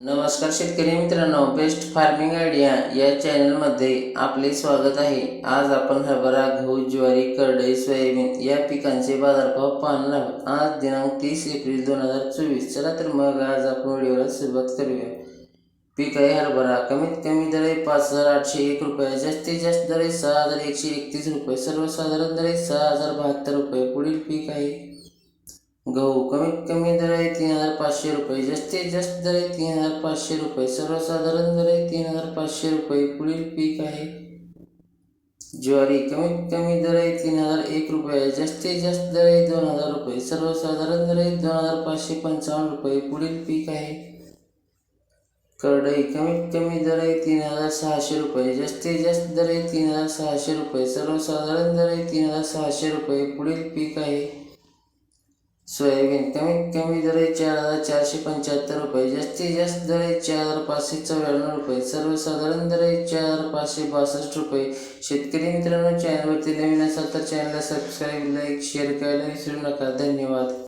नमस्कार शेतकरी मित्रांनो, बेस्ट फार्मिंग आयडिया या चॅनलमध्ये आपले स्वागत आहे. आज आपण हरभरा, गहू, ज्वारी, करडई, सोयाबीन या पिकांचे बाजारभाव पाहणार आहोत. आज दिनांक 30 एप्रिल 2024. चला तर मग आज आपण व्हिडिओला सुरुवात करूया. पीक आहे हरभरा. कमीत कमी दर आहे 5,801 रुपये, जास्तीत जास्त दर आहे 6,131 रुपये, सर्वसाधारण दर आहे 6,072 रुपये. पुढील पीक आहे गहू. कमीत कमी दर आहे 3,500 रुपये, जास्तीत जास्त दर आहे 3,500 रुपये, सर्वसाधारण दर आहे 3,500 रुपये. पुढील पीक आहे ज्वारी. कमीत कमी दर आहे 3,001 रुपये, जास्तीत जास्त दर आहे 2,000 रुपये, सर्वसाधारण दर आहे 2,555 रुपये. पुढील पीक आहे करडई. कमीत कमी दर आहे 3,600 रुपये, जास्तीत जास्त दर आहे 3,600 रुपये, सर्वसाधारण दर आहे 3,600 रुपये. पुढील पीक आहे सोयाबीन. कमीत कमी दर आहे 4,475 रुपये, जास्तीत जास्त दर आहे 4,594 रुपये, सर्वसाधारण दर आहे 4,562 रुपये. शेतकरी मित्रांनो, चॅनलवरती नवीन असाल तर चॅनलला सबस्क्राईब, लाईक, शेअर करायला विसरू नका. धन्यवाद.